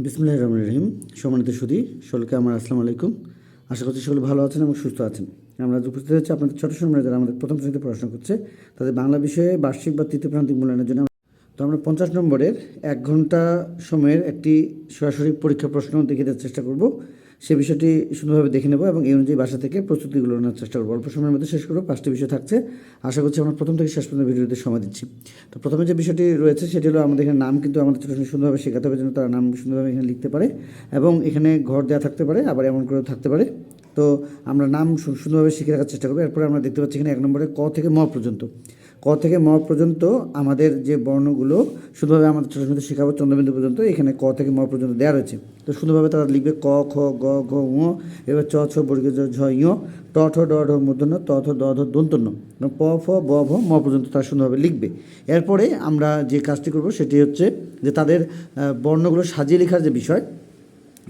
বিসমিল্লাহির রহমানির রহিম। সম্মানিত সুধী সকলকে আমার আসসালামু আলাইকুম। আশা করছি সকলে ভালো আছেন এবং সুস্থ আছেন। আমরা আজ উপস্থিত হচ্ছে আপনাদের ছোট সময় যারা আমাদের প্রথম শ্রেণীতে পড়াশোনা করছে তাদের বাংলা বিষয়ে বার্ষিক বা তৃতীয় প্রান্তিক মূল্যায়নের জন্য। তো আমরা 50 নম্বরের 1 ঘন্টা সময়ের একটি সরাসরি পরীক্ষা প্রশ্ন দেখে দেওয়ার চেষ্টা করব। সে বিষয়টি সুন্দরভাবে দেখে নেব এবং এই অনুযায়ী বাসা থেকে প্রস্তুতিগুলো নেওয়ার চেষ্টা করবো। অল্প সময়ের মধ্যে শেষ করবো। 5টি বিষয় থাকছে। আশা করছি আমরা প্রথম থেকে শেষ পর্যন্ত ভিডিওতে সময় দিচ্ছি। তো প্রথমে যে বিষয়টি রয়েছে সেটি হলো আমাদের এখানে নাম কিন্তু আমাদের ছোটো সুন্দরভাবে শেখাতে হবে যেন তারা নাম সুন্দরভাবে এখানে লিখতে পারে এবং এখানে ঘর দেওয়া থাকতে পারে, আবার এমন করেও থাকতে পারে। তো আমরা নাম সুন্দরভাবে শিখে রাখার চেষ্টা করবো। এরপরে আমরা দেখতে পাচ্ছি এখানে 1 নম্বরে ক থেকে ম পর্যন্ত। ক থেকে ম পর্যন্ত আমাদের যে বর্ণগুলো সুন্দরভাবে আমাদের ছোটো ছোটো শেখাবো চন্দ্রবিন্দু পর্যন্ত। এখানে ক থেকে ম পর্যন্ত দেওয়া রয়েছে। তো সুন্দরভাবে তারা লিখবে ক, খ, গ, ঘ, ঙ, এবার চ, ছ, বর্গীয় জ, ঝ, ঞ, ট, ঠ, ড, ঢ, মূর্ধন্য, ত, থ, দ, ধ, দন্তন্য, প, ফ, ব, ভ, ম পর্যন্ত তারা সুন্দরভাবে লিখবে। এরপরে আমরা যে কাজটি করব সেটি হচ্ছে যে তাদের বর্ণগুলো সাজিয়ে লেখার যে বিষয়,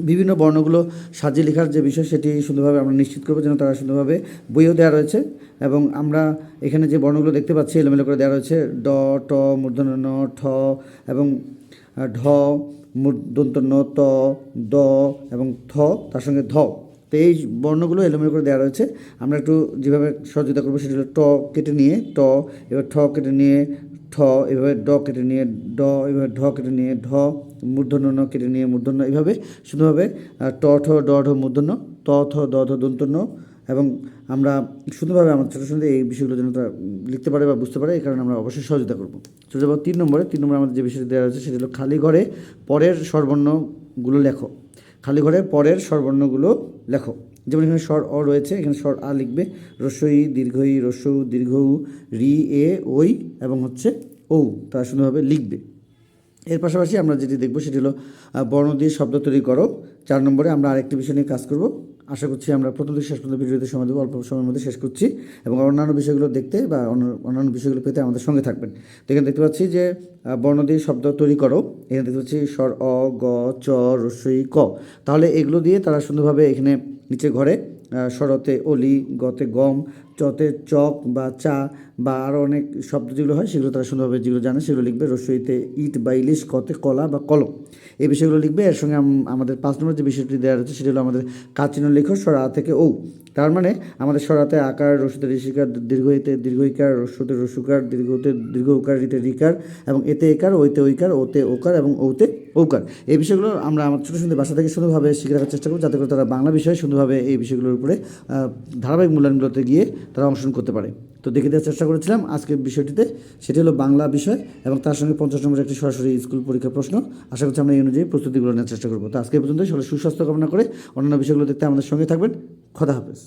বিভিন্ন বর্ণগুলো সাজিয়ে লেখার যে বিষয় সেটি সুন্দরভাবে আমরা নিশ্চিত করবো যেন তারা সুন্দরভাবে বইও দেওয়া রয়েছে। এবং আমরা এখানে যে বর্ণগুলো দেখতে পাচ্ছি এলোমেলো করে দেওয়া রয়েছে ড, ট, মূর্ধন্য ন, ঠ এবং ঢ, দন্তন্য ত, দ এবং থ, তার সঙ্গে ধ। তো এই বর্ণগুলো এলোমেলো করে দেওয়া রয়েছে। আমরা একটু যেভাবে সহযোগিতা করবো সেটি হলো ট কেটে নিয়ে ট, এবার ঠ কেটে নিয়ে ঠ, এভাবে ড কেটে নিয়ে ড, এভাবে ঢ কেটে নিয়ে ঢ, মূর্ধন্য ন কেটে নিয়ে মূর্ধন্য, এইভাবে সুন্দরভাবে ট, ঠ, ড, ঢ, মূর্ধন্য, ত, থ, দ, ধ, দন্তন্য। এবং আমরা সুন্দরভাবে আমার ছোটো ছোটো এই বিষয়গুলো যেন তারা লিখতে পারে বা বুঝতে পারে, এই কারণে আমরা অবশ্যই সহযোগিতা করবো। চলে যাবো 3 নম্বরে। 3 নম্বরে আমাদের যে বিষয়টি দেওয়া রয়েছে সেটি হলো খালি ঘরে পরের স্বরবর্ণগুলো লেখো। খালি ঘরে পরের স্বরবর্ণগুলো লেখো। যেমন এখানে স্বর অ রয়েছে, এখানে স্বর আ লিখবে, রস্বই, দীর্ঘই, রস্যৌ, দীর্ঘৌ, রি, এ, ওই এবং হচ্ছে ঔ, তারা সুন্দরভাবে লিখবে। এর পাশাপাশি আমরা যেটি দেখব সেটি হলো বর্ণ দিয়ে শব্দ তৈরি করো। 4 নম্বরে আমরা আরেকটি বিষয় নিয়ে কাজ করব। আশা করছি আমরা প্রথম থেকে শেষ পর্যন্ত ভিডিওতে সময় দেবো। অল্প সময়ের মধ্যে শেষ করছি এবং অন্যান্য বিষয়গুলো দেখতে বা অন্যান্য বিষয়গুলো পেতে আমাদের সঙ্গে থাকবেন। তো এখানে দেখতে পাচ্ছি যে বর্ণ দিয়ে শব্দ তৈরি করো। এখানে দেখতে পাচ্ছি স্বর অ, গ, চ, রস্বই, ক। তাহলে এগুলো দিয়ে তারা সুন্দরভাবে এখানে নিচে ঘরে স্বরতে অলি, গতে গম, চতে চক বা চা বা আরও অনেক শব্দ যেগুলো হয় সেগুলো তারা সুন্দরভাবে যেগুলো জানে সেগুলো লিখবে। রস্বইতে ইট বা ইলিশ, কতে কলা বা কলম, এই বিষয়গুলো লিখবে। এর সঙ্গে আমাদের 5 নম্বর যে বিষয়টি দেওয়া রয়েছে সেটি হলো আমাদের কাজ চিহ্ন লেখো স্বর আ থেকে ঔ। তার মানে আমাদের স্বরাতে আকার, রস্যুতে ঋষিকার, দীর্ঘইতে দীর্ঘইকার, রস্যুতে রস্যুকার, দীর্ঘতে দীর্ঘ উকার, রিতে রিকার এবং এতে একার, ওইতে ঐকার, ওতে ওকার এবং ঔতে ঔকার। এই বিষয়গুলো আমরা আমার ছোটো ছোটো বাসা থেকে সুন্দরভাবে শিখে রাখার চেষ্টা করব যাতে করে তারা বাংলা বিষয়ে সুন্দরভাবে এই বিষয়গুলোর উপরে ধারাবাহিক মূল্যায়নগুলোতে গিয়ে তারা অংশগ্রহণ করতে পারে। তো দেখে দেওয়ার চেষ্টা করেছিলাম আজকের বিষয়টিতে, সেটি হলো বাংলা বিষয় এবং তার সঙ্গে 50 নম্বরের একটি সরাসরি স্কুল পরীক্ষার প্রশ্ন। আশা করছি আমরা এই অনুযায়ী প্রস্তুতিগুলো নেওয়ার চেষ্টা করবো। তো আজকে পর্যন্ত সকলে সুস্বাস্থ্য কামনা করে অন্যান্য বিষয়গুলো দেখতে আমাদের সঙ্গে থাকবেন। খোদা হাফেজ।